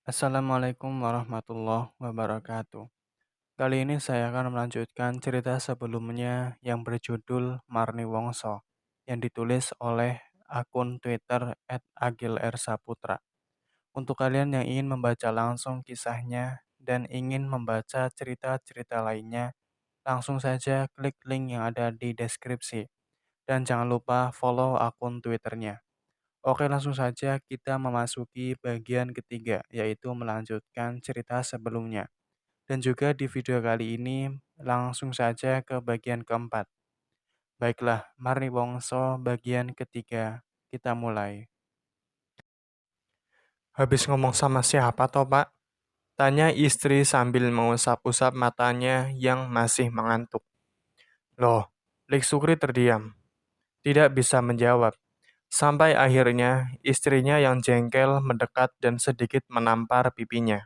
Assalamualaikum warahmatullahi wabarakatuh. Kali ini saya akan melanjutkan cerita sebelumnya yang berjudul Marni Wongso yang ditulis oleh akun Twitter @agilrsaputra. Untuk kalian yang ingin membaca langsung kisahnya dan ingin membaca cerita-cerita lainnya, langsung saja klik link yang ada di deskripsi. Dan jangan lupa follow akun Twitternya. Oke, langsung saja kita memasuki bagian ketiga, yaitu melanjutkan cerita sebelumnya. Dan juga di video kali ini langsung saja ke bagian keempat. Baiklah, Marni Wongso bagian ketiga. Kita mulai. Habis ngomong sama siapa toh, Pak? Tanya istri sambil mengusap-usap matanya yang masih mengantuk. Loh, Lik Sukri terdiam. Tidak bisa menjawab. Sampai akhirnya istrinya yang jengkel mendekat dan sedikit menampar pipinya.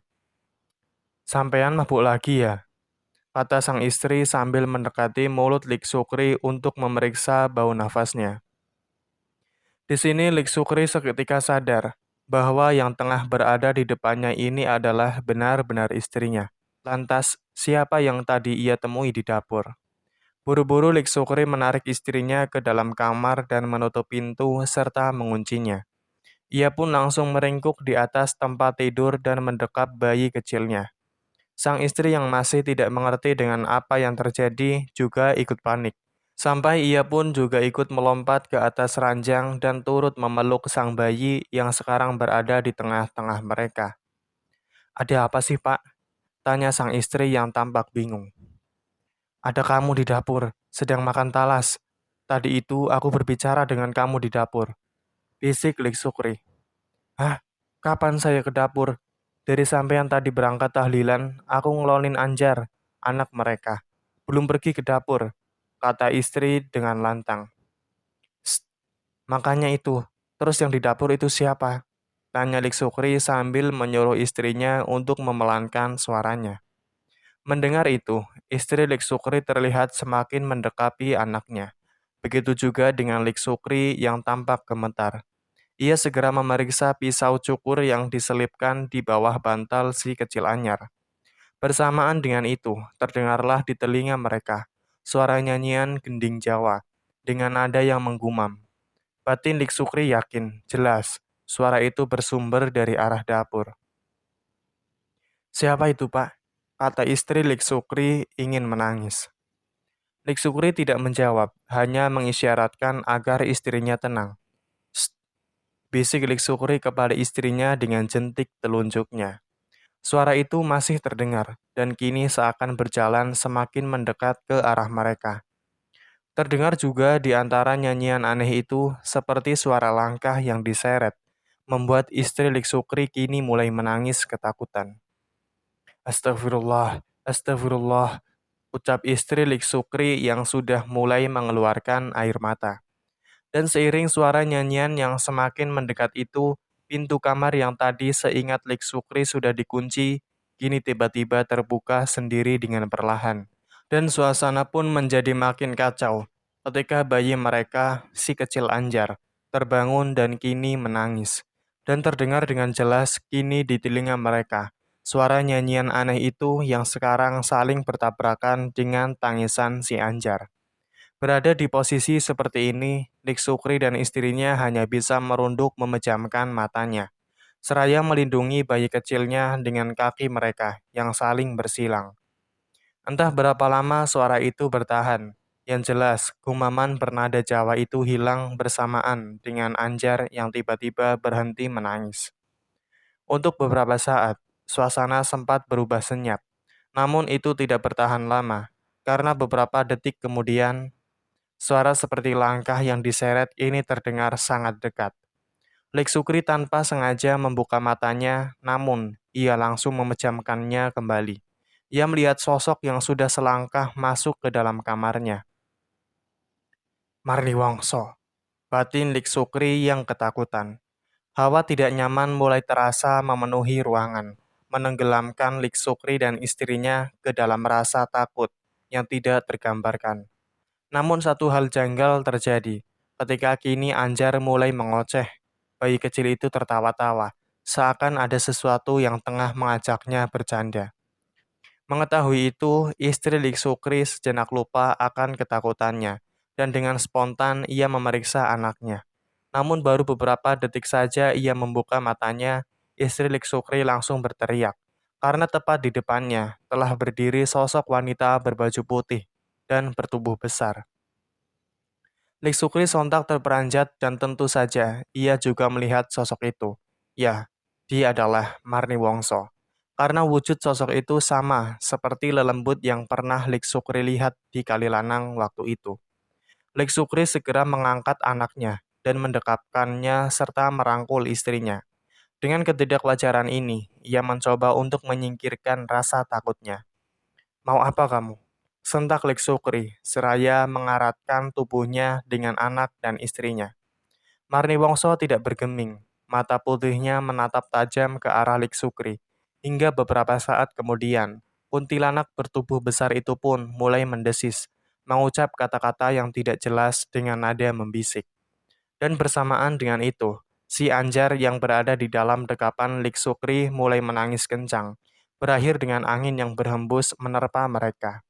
Sampean mabuk lagi ya? Kata sang istri sambil mendekati mulut Lik Sukri untuk memeriksa bau nafasnya. Di sini Lik Sukri seketika sadar bahwa yang tengah berada di depannya ini adalah benar-benar istrinya. Lantas, siapa yang tadi ia temui di dapur? Buru-buru Lik Sukri menarik istrinya ke dalam kamar dan menutup pintu serta menguncinya. Ia pun langsung meringkuk di atas tempat tidur dan mendekap bayi kecilnya. Sang istri yang masih tidak mengerti dengan apa yang terjadi juga ikut panik. Sampai ia pun juga ikut melompat ke atas ranjang dan turut memeluk sang bayi yang sekarang berada di tengah-tengah mereka. Ada apa sih, Pak? Tanya sang istri yang tampak bingung. Ada kamu di dapur, sedang makan talas. Tadi itu aku berbicara dengan kamu di dapur. Bisik Lik Sukri. Hah? Kapan saya ke dapur? Dari sampean tadi berangkat tahlilan, aku ngelonin Anjar, anak mereka. Belum pergi ke dapur, kata istri dengan lantang. "Sst, makanya itu. Terus yang di dapur itu siapa? Tanya Lik Sukri sambil menyuruh istrinya untuk memelankan suaranya. Mendengar itu, istri Lik Sukri terlihat semakin mendekati anaknya. Begitu juga dengan Lik Sukri yang tampak gemetar. Ia segera memeriksa pisau cukur yang diselipkan di bawah bantal si kecil anyar. Bersamaan dengan itu, terdengarlah di telinga mereka suara nyanyian gending Jawa dengan nada yang menggumam. Batin Lik Sukri yakin, jelas, suara itu bersumber dari arah dapur. Siapa itu, Pak? Kata istri Lik Sukri ingin menangis. Lik Sukri tidak menjawab, hanya mengisyaratkan agar istrinya tenang. "Sst," bisik Lik Sukri kepada istrinya dengan jentik telunjuknya. Suara itu masih terdengar, dan kini seakan berjalan semakin mendekat ke arah mereka. Terdengar juga di antara nyanyian aneh itu seperti suara langkah yang diseret, membuat istri Lik Sukri kini mulai menangis ketakutan. Astagfirullah, astagfirullah, ucap istri Lik Sukri yang sudah mulai mengeluarkan air mata. Dan seiring suara nyanyian yang semakin mendekat itu, pintu kamar yang tadi seingat Lik Sukri sudah dikunci, kini tiba-tiba terbuka sendiri dengan perlahan. Dan suasana pun menjadi makin kacau ketika bayi mereka, si kecil Anjar, terbangun dan kini menangis. Dan terdengar dengan jelas kini di telinga mereka, suara nyanyian aneh itu yang sekarang saling bertabrakan dengan tangisan si Anjar. Berada di posisi seperti ini, Lik Sukri dan istrinya hanya bisa merunduk memejamkan matanya, seraya melindungi bayi kecilnya dengan kaki mereka yang saling bersilang. Entah berapa lama suara itu bertahan. Yang jelas, gumaman bernada Jawa itu hilang bersamaan dengan Anjar yang tiba-tiba berhenti menangis. Untuk beberapa saat, suasana sempat berubah senyap. Namun itu tidak bertahan lama, karena beberapa detik kemudian, suara seperti langkah yang diseret ini terdengar sangat dekat. Lik Sukri tanpa sengaja membuka matanya, namun ia langsung memejamkannya kembali. Ia melihat sosok yang sudah selangkah masuk ke dalam kamarnya. Marni Wongso, batin Lik Sukri yang ketakutan. Hawa tidak nyaman mulai terasa memenuhi ruangan, menenggelamkan Lik Sukri dan istrinya ke dalam rasa takut yang tidak tergambarkan. Namun satu hal janggal terjadi. Ketika kini Anjar mulai mengoceh, bayi kecil itu tertawa-tawa, seakan ada sesuatu yang tengah mengajaknya bercanda. Mengetahui itu, istri Lik Sukri sejenak lupa akan ketakutannya, dan dengan spontan ia memeriksa anaknya. Namun baru beberapa detik saja ia membuka matanya, istri Lik Sukri langsung berteriak, karena tepat di depannya telah berdiri sosok wanita berbaju putih dan bertubuh besar. Lik Sukri sontak terperanjat dan tentu saja ia juga melihat sosok itu. Ya, dia adalah Marni Wongso. Karena wujud sosok itu sama seperti lelembut yang pernah Lik Sukri lihat di Kalilanang waktu itu. Lik Sukri segera mengangkat anaknya dan mendekapkannya serta merangkul istrinya. Dengan ketidakwajaran ini, ia mencoba untuk menyingkirkan rasa takutnya. "Mau apa kamu?" Sentak Lik Sukri, seraya mengaratkan tubuhnya dengan anak dan istrinya. Marni Wongso tidak bergeming. Mata putihnya menatap tajam ke arah Lik Sukri. Hingga beberapa saat kemudian, kuntilanak bertubuh besar itu pun mulai mendesis, mengucap kata-kata yang tidak jelas dengan nada membisik. Dan bersamaan dengan itu, si Anjar yang berada di dalam dekapan Lik Sukri mulai menangis kencang, berakhir dengan angin yang berhembus menerpa mereka.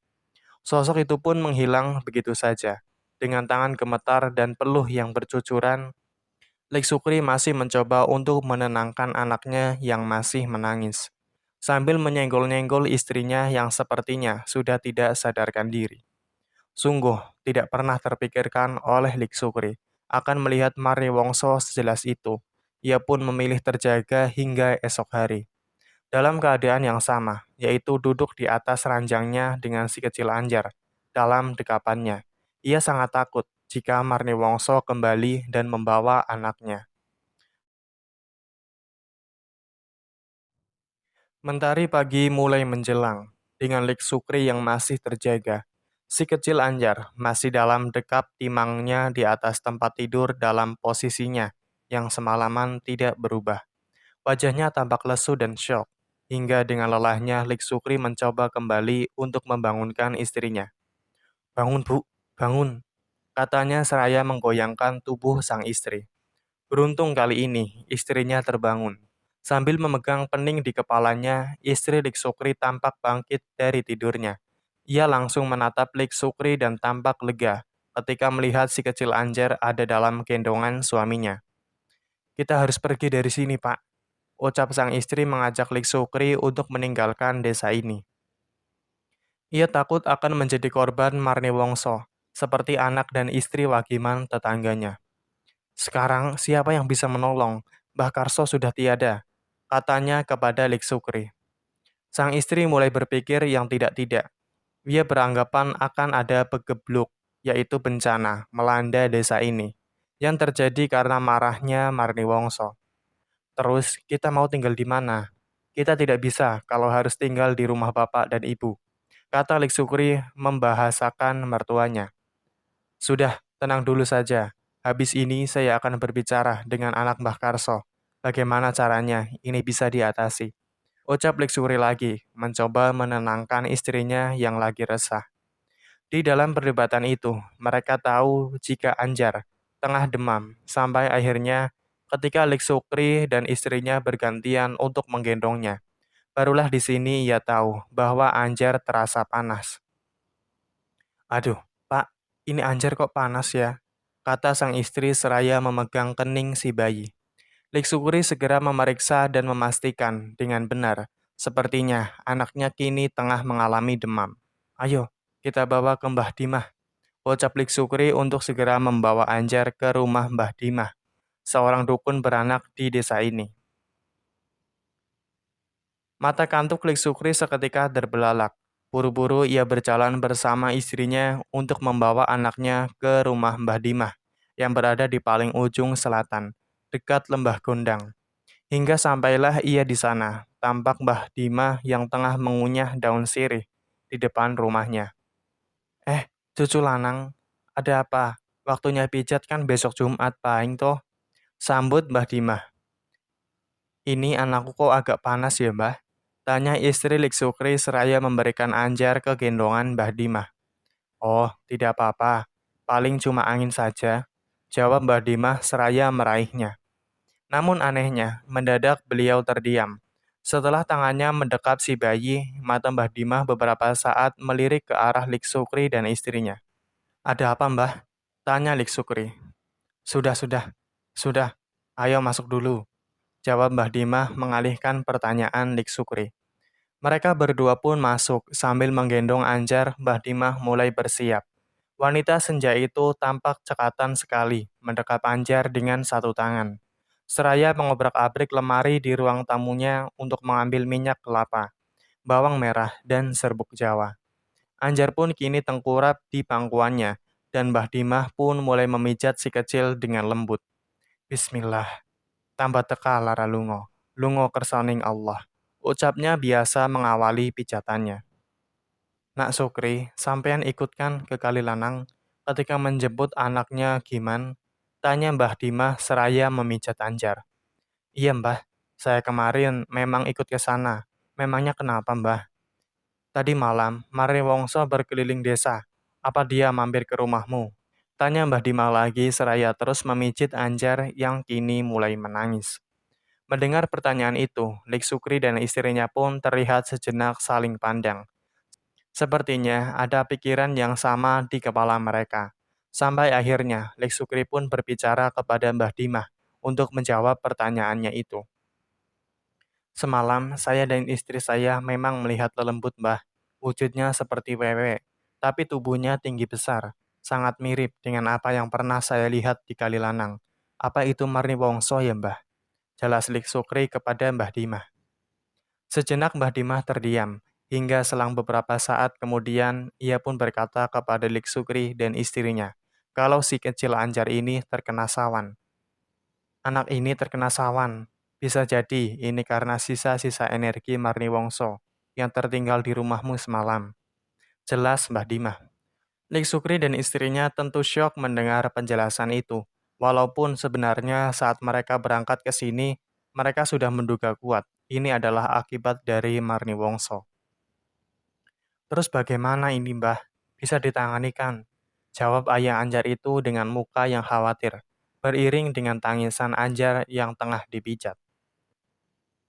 Sosok itu pun menghilang begitu saja. Dengan tangan gemetar dan peluh yang bercucuran, Lik Sukri masih mencoba untuk menenangkan anaknya yang masih menangis, sambil menyenggol-nyenggol istrinya yang sepertinya sudah tidak sadarkan diri. Sungguh tidak pernah terpikirkan oleh Lik Sukri akan melihat Mari Wongso sejelas itu. Ia pun memilih terjaga hingga esok hari. Dalam keadaan yang sama, yaitu duduk di atas ranjangnya dengan si kecil Anjar. Dalam dekapannya, ia sangat takut jika Marni Wongso kembali dan membawa anaknya. Mentari pagi mulai menjelang, dengan Lik Sukri yang masih terjaga. Si kecil Anjar masih dalam dekap timangnya di atas tempat tidur dalam posisinya yang semalaman tidak berubah. Wajahnya tampak lesu dan syok, hingga dengan lelahnya Lik Sukri mencoba kembali untuk membangunkan istrinya. "Bangun, Bu, bangun," katanya seraya menggoyangkan tubuh sang istri. Beruntung kali ini istrinya terbangun. Sambil memegang pening di kepalanya, istri Lik Sukri tampak bangkit dari tidurnya. Ia langsung menatap Lik Sukri dan tampak lega ketika melihat si kecil Anjar ada dalam gendongan suaminya. "Kita harus pergi dari sini, Pak," ucap sang istri mengajak Lik Sukri untuk meninggalkan desa ini. Ia takut akan menjadi korban Marni Wongso, seperti anak dan istri Wagiman tetangganya. "Sekarang siapa yang bisa menolong? Mbah Karso sudah tiada," katanya kepada Lik Sukri. Sang istri mulai berpikir yang tidak-tidak. Ia beranggapan akan ada pegebluk, yaitu bencana, melanda desa ini, yang terjadi karena marahnya Marni Wongso. "Terus kita mau tinggal di mana? Kita tidak bisa kalau harus tinggal di rumah bapak dan ibu," kata Lik Sukri membahasakan mertuanya. "Sudah, tenang dulu saja. Habis ini saya akan berbicara dengan anak Mbah Karso. Bagaimana caranya ini bisa diatasi?" Ucap Lik Sukri lagi, mencoba menenangkan istrinya yang lagi resah. Di dalam perdebatan itu, mereka tahu jika Anjar tengah demam, sampai akhirnya ketika Lik Sukri dan istrinya bergantian untuk menggendongnya. Barulah di sini ia tahu bahwa Anjar terasa panas. "Aduh, Pak, ini Anjar kok panas ya?" kata sang istri seraya memegang kening si bayi. Lik Sukri segera memeriksa dan memastikan dengan benar. Sepertinya anaknya kini tengah mengalami demam. "Ayo, kita bawa ke Mbah Dimah," ucap Lik Sukri untuk segera membawa Anjar ke rumah Mbah Dimah, seorang dukun beranak di desa ini. Mata kantuk Lik Sukri seketika terbelalak. Buru-buru ia berjalan bersama istrinya untuk membawa anaknya ke rumah Mbah Dimah yang berada di paling ujung selatan, dekat Lembah Gondang. Hingga sampailah ia di sana, tampak Mbah Dimah yang tengah mengunyah daun sirih di depan rumahnya. Cucu lanang, ada apa? Waktunya pijat kan besok Jumat paing toh," sambut Mbah Dimah. "Ini anakku kok agak panas ya, Mbah?" tanya istri Lik Sukri seraya memberikan Anjar ke gendongan Mbah Dimah. "Oh, tidak apa-apa. Paling cuma angin saja," jawab Mbah Dimah seraya meraihnya. Namun anehnya, mendadak beliau terdiam. Setelah tangannya mendekap si bayi, mata Mbah Dimah beberapa saat melirik ke arah Lik Sukri dan istrinya. Ada apa, Mbah? Tanya Lik Sukri. Sudah. Sudah. Ayo masuk dulu. Jawab Mbah Dimah mengalihkan pertanyaan Lik Sukri. Mereka berdua pun masuk sambil menggendong Anjar. Mbah Dimah mulai bersiap. Wanita senja itu tampak cekatan sekali, mendekap Anjar dengan satu tangan. Seraya mengobrak-abrik lemari di ruang tamunya untuk mengambil minyak kelapa, bawang merah, dan serbuk Jawa. Anjar pun kini tengkurap di pangkuannya, dan Mbah Dimah pun mulai memijat si kecil dengan lembut. Bismillah, tambah teka lara lungo, lungo kersaning Allah. Ucapnya biasa mengawali pijatannya. Nak Sukri, sampean ikutkan ke Kalilanang ketika menjemput anaknya Giman? Tanya Mbah Dimah seraya memijat Anjar. Iya Mbah, saya kemarin memang ikut ke sana. Memangnya kenapa Mbah? Tadi malam, Mari Wongso berkeliling desa. Apa dia mampir ke rumahmu? Tanya Mbah Dimah lagi seraya terus memijit Anjar yang kini mulai menangis. Mendengar pertanyaan itu, Lik Sukri dan istrinya pun terlihat sejenak saling pandang. Sepertinya ada pikiran yang sama di kepala mereka. Sampai akhirnya, Lik Sukri pun berbicara kepada Mbah Dimah untuk menjawab pertanyaannya itu. Semalam, saya dan istri saya memang melihat lelembut, Mbah. Wujudnya seperti wewe, tapi tubuhnya tinggi besar. Sangat mirip dengan apa yang pernah saya lihat di Kalilanang. Apa itu Marni Wongso ya, Mbah? Jelas Lik Sukri kepada Mbah Dimah. Sejenak Mbah Dimah terdiam, hingga selang beberapa saat kemudian ia pun berkata kepada Lik Sukri dan istrinya, kalau si kecil Anjar ini terkena sawan. Anak ini terkena sawan. Bisa jadi ini karena sisa-sisa energi Marni Wongso yang tertinggal di rumahmu semalam. Jelas Mbah Dimah. Lik Sukri dan istrinya tentu syok mendengar penjelasan itu. Walaupun sebenarnya saat mereka berangkat ke sini, mereka sudah menduga kuat. Ini adalah akibat dari Marni Wongso. Terus bagaimana ini Mbah? Bisa ditangani kan? Jawab ayah Anjar itu dengan muka yang khawatir, beriring dengan tangisan Anjar yang tengah dipijat.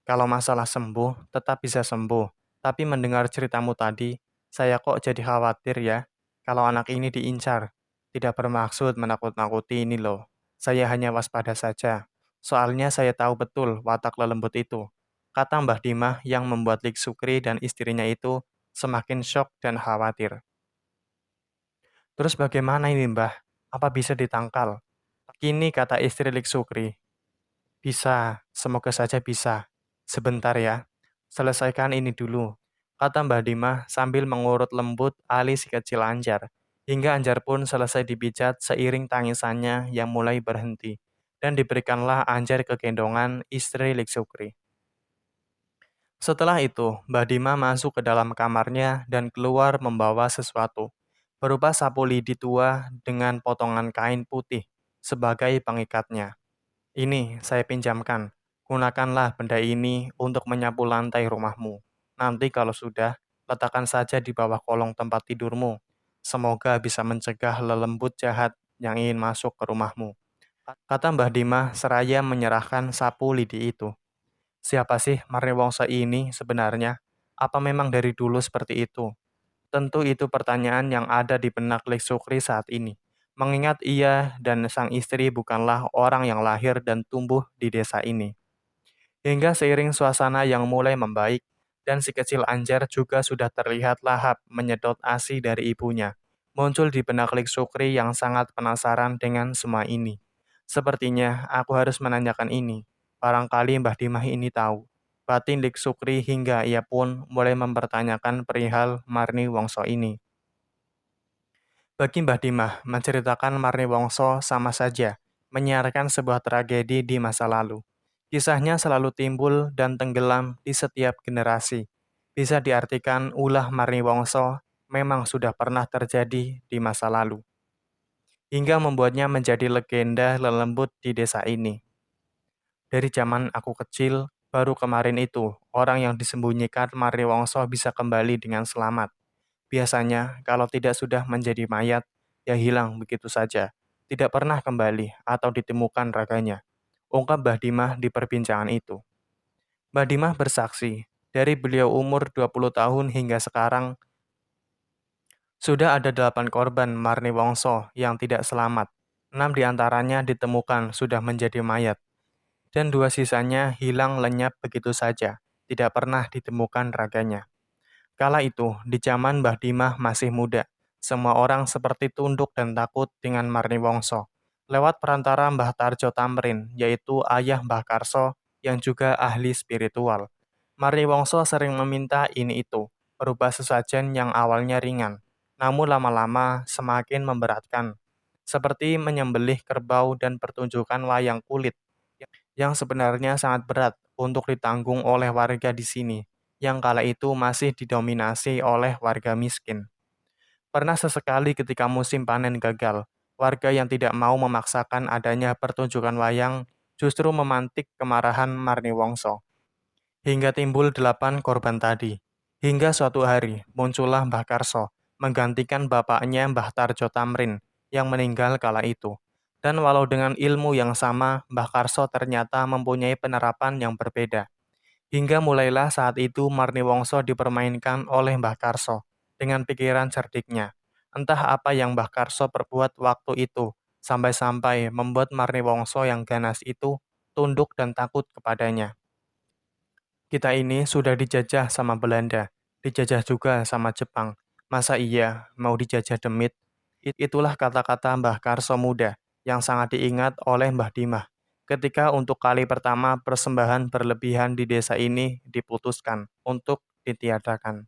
Kalau masalah sembuh, tetap bisa sembuh. Tapi mendengar ceritamu tadi, saya kok jadi khawatir ya. Kalau anak ini diincar, tidak bermaksud menakut-nakuti ini loh. Saya hanya waspada saja. Soalnya saya tahu betul watak lelembut itu. Kata Mbah Dimah yang membuat Lik Sukri dan istrinya itu semakin syok dan khawatir. Terus bagaimana ini Mbah? Apa bisa ditangkal? Kini kata istri Lik Sukri, bisa, semoga saja bisa. Sebentar ya, selesaikan ini dulu, kata Mbah Dimah sambil mengurut lembut alis si kecil Anjar, hingga Anjar pun selesai dipijat seiring tangisannya yang mulai berhenti, dan diberikanlah Anjar ke gendongan istri Lik Sukri. Setelah itu, Mbah Dimah masuk ke dalam kamarnya dan keluar membawa sesuatu, berupa sapu lidi tua dengan potongan kain putih sebagai pengikatnya. Ini saya pinjamkan. Gunakanlah benda ini untuk menyapu lantai rumahmu. Nanti kalau sudah, letakkan saja di bawah kolong tempat tidurmu. Semoga bisa mencegah lelembut jahat yang ingin masuk ke rumahmu. Kata Mbah Dimah seraya menyerahkan sapu lidi itu. Siapa sih Marni Wongso ini sebenarnya? Apa memang dari dulu seperti itu? Tentu itu pertanyaan yang ada di benak Lik Sukri saat ini. Mengingat ia dan sang istri bukanlah orang yang lahir dan tumbuh di desa ini. Hingga seiring suasana yang mulai membaik, dan si kecil Anjar juga sudah terlihat lahap menyedot ASI dari ibunya. Muncul di benak Lik Sukri yang sangat penasaran dengan semua ini. Sepertinya aku harus menanyakan ini. Barangkali Mbah Dimah ini tahu. Batin Lik Sukri hingga ia pun mulai mempertanyakan perihal Marni Wongso ini. Bagi Mbah Dimah, menceritakan Marni Wongso sama saja menyiarkan sebuah tragedi di masa lalu. Kisahnya selalu timbul dan tenggelam di setiap generasi. Bisa diartikan ulah Marni Wongso memang sudah pernah terjadi di masa lalu, hingga membuatnya menjadi legenda lelembut di desa ini. Dari zaman aku kecil, baru kemarin itu, orang yang disembunyikan Marni Wongso bisa kembali dengan selamat. Biasanya, kalau tidak sudah menjadi mayat, ya hilang begitu saja. Tidak pernah kembali atau ditemukan raganya. ungkap Mbah Dimah di perbincangan itu. Mbah Dimah bersaksi, dari beliau umur 20 tahun hingga sekarang, sudah ada 8 korban Marni Wongso yang tidak selamat. 6 diantaranya ditemukan sudah menjadi mayat, dan 2 sisanya hilang lenyap begitu saja, tidak pernah ditemukan raganya. Kala itu, di zaman Mbah Dimah masih muda, semua orang seperti tunduk dan takut dengan Marni Wongso. Lewat perantara Mbah Tarjo Tamrin, yaitu ayah Mbah Karso yang juga ahli spiritual. Marni Wongso sering meminta ini itu, berupa sesajen yang awalnya ringan, namun lama-lama semakin memberatkan, seperti menyembelih kerbau dan pertunjukan wayang kulit, yang sebenarnya sangat berat untuk ditanggung oleh warga di sini, yang kala itu masih didominasi oleh warga miskin. Pernah sesekali ketika musim panen gagal, warga yang tidak mau memaksakan adanya pertunjukan wayang justru memantik kemarahan Marni Wongso, hingga timbul 8 korban tadi. Hingga suatu hari, muncullah Mbah Karso, menggantikan bapaknya Mbah Tarjo Tamrin, yang meninggal kala itu. Dan walau dengan ilmu yang sama, Mbah Karso ternyata mempunyai penerapan yang berbeda. Hingga mulailah saat itu Marni Wongso dipermainkan oleh Mbah Karso, dengan pikiran cerdiknya. Entah apa yang Mbah Karso perbuat waktu itu, sampai-sampai membuat Marni Wongso yang ganas itu tunduk dan takut kepadanya. Kita ini sudah dijajah sama Belanda, dijajah juga sama Jepang. Masa iya mau dijajah demit? Itulah kata-kata Mbah Karso muda yang sangat diingat oleh Mbah Dimah. Ketika untuk kali pertama persembahan berlebihan di desa ini diputuskan untuk ditiadakan.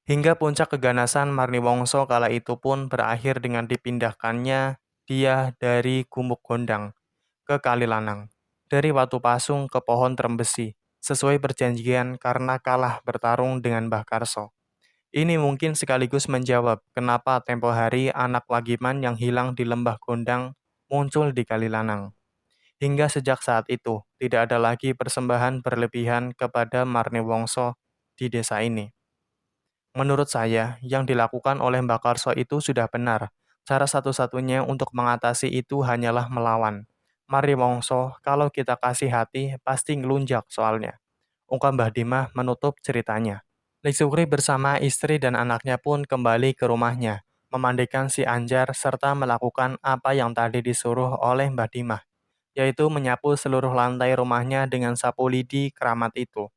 Hingga puncak keganasan Marni Wongso kala itu pun berakhir dengan dipindahkannya dia dari Gumuk Gondang ke Kalilanang, dari Watu Pasung ke Pohon Trembesi, sesuai perjanjian karena kalah bertarung dengan Mbah Karso. Ini mungkin sekaligus menjawab kenapa tempo hari anak Wagiman yang hilang di Lembah Gondang muncul di Kalilanang. Hingga sejak saat itu, tidak ada lagi persembahan berlebihan kepada Marni Wongso di desa ini. Menurut saya, yang dilakukan oleh Mbak Karso itu sudah benar. Cara satu-satunya untuk mengatasi itu hanyalah melawan. Mari Wongso, kalau kita kasih hati, pasti ngelunjak soalnya. Ungkap Mbah Dimah menutup ceritanya. Lik Sukri bersama istri dan anaknya pun kembali ke rumahnya, memandikan si Anjar serta melakukan apa yang tadi disuruh oleh Mbah Dimah, yaitu menyapu seluruh lantai rumahnya dengan sapu lidi keramat itu.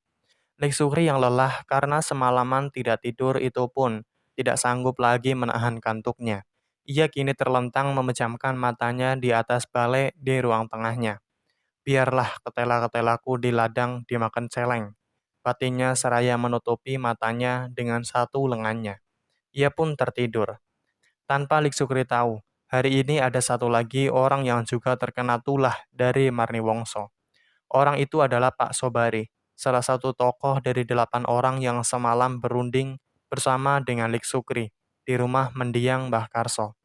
Lik Sukri yang lelah karena semalaman tidak tidur itu pun tidak sanggup lagi menahan kantuknya. Ia kini terlentang memejamkan matanya di atas balai di ruang tengahnya. Biarlah ketela-ketelaku di ladang dimakan celeng. Batinnya seraya menutupi matanya dengan satu lengannya. Ia pun tertidur. Tanpa Lik Sukri tahu, hari ini ada satu lagi orang yang juga terkena tulah dari Marni Wongso. Orang itu adalah Pak Sobari, salah satu tokoh dari 8 orang yang semalam berunding bersama dengan Lik Sukri di rumah mendiang Mbah Karso.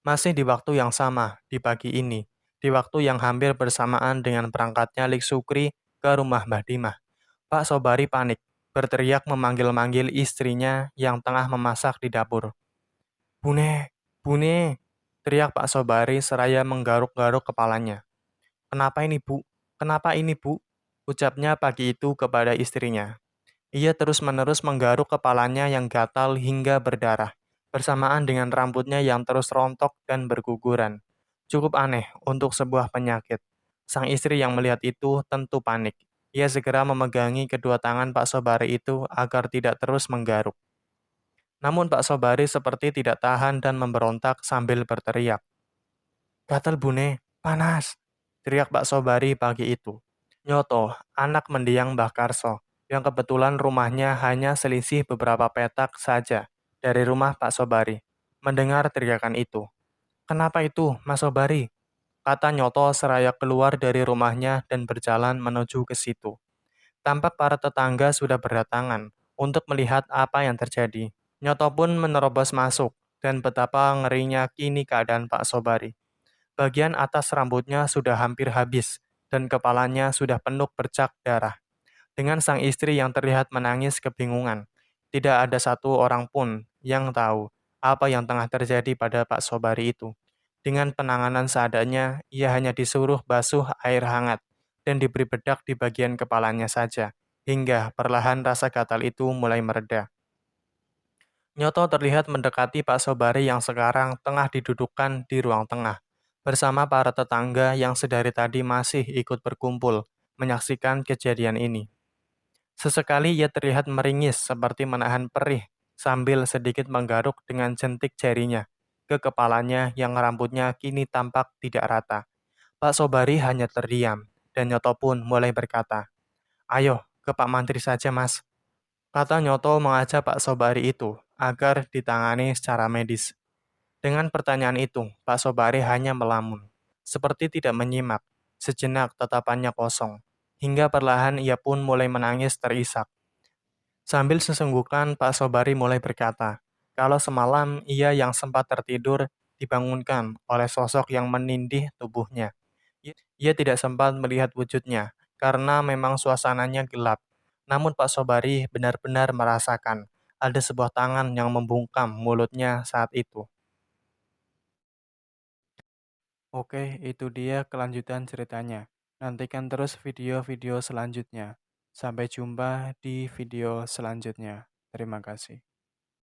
Masih di waktu yang sama, di pagi ini, di waktu yang hampir bersamaan dengan berangkatnya Lik Sukri ke rumah Mbah Dimah, Pak Sobari panik, berteriak memanggil-manggil istrinya yang tengah memasak di dapur. "Bune, Bune!" teriak Pak Sobari seraya menggaruk-garuk kepalanya. "Kenapa ini, Bu? Kenapa ini, Bu?" ucapnya pagi itu kepada istrinya. Ia terus-menerus menggaruk kepalanya yang gatal hingga berdarah, bersamaan dengan rambutnya yang terus rontok dan berguguran. Cukup aneh untuk sebuah penyakit. Sang istri yang melihat itu tentu panik. Ia segera memegangi kedua tangan Pak Sobari itu agar tidak terus menggaruk. Namun Pak Sobari seperti tidak tahan dan memberontak sambil berteriak. "Gatal Bune, panas!" teriak Pak Sobari pagi itu. Nyoto, anak mendiang Mbah Karso, yang kebetulan rumahnya hanya selisih beberapa petak saja dari rumah Pak Sobari. Mendengar teriakan itu. "Kenapa itu, Mas Sobari?" kata Nyoto seraya keluar dari rumahnya dan berjalan menuju ke situ. Tampak para tetangga sudah berdatangan untuk melihat apa yang terjadi. Nyoto pun menerobos masuk, dan betapa ngerinya kini keadaan Pak Sobari. Bagian atas rambutnya sudah hampir habis, dan kepalanya sudah penuh bercak darah. Dengan sang istri yang terlihat menangis kebingungan, tidak ada satu orang pun yang tahu apa yang tengah terjadi pada Pak Sobari itu. Dengan penanganan seadanya, ia hanya disuruh basuh air hangat dan diberi bedak di bagian kepalanya saja, hingga perlahan rasa gatal itu mulai mereda. Nyoto terlihat mendekati Pak Sobari yang sekarang tengah didudukkan di ruang tengah, bersama para tetangga yang sedari tadi masih ikut berkumpul menyaksikan kejadian ini. Sesekali ia terlihat meringis seperti menahan perih sambil sedikit menggaruk dengan jentik jarinya ke kepalanya yang rambutnya kini tampak tidak rata. Pak Sobari hanya terdiam, dan Nyoto pun mulai berkata, "Ayo, ke Pak Mantri saja, Mas." Kata Nyoto mengajak Pak Sobari itu agar ditangani secara medis. Dengan pertanyaan itu, Pak Sobari hanya melamun, seperti tidak menyimak. Sejenak tatapannya kosong, hingga perlahan ia pun mulai menangis terisak. Sambil sesenggukan, Pak Sobari mulai berkata, kalau semalam ia yang sempat tertidur dibangunkan oleh sosok yang menindih tubuhnya. Ia tidak sempat melihat wujudnya, karena memang suasananya gelap. Namun Pak Sobari benar-benar merasakan ada sebuah tangan yang membungkam mulutnya saat itu. Oke, itu dia kelanjutan ceritanya. Nantikan terus video-video selanjutnya. Sampai jumpa di video selanjutnya. Terima kasih.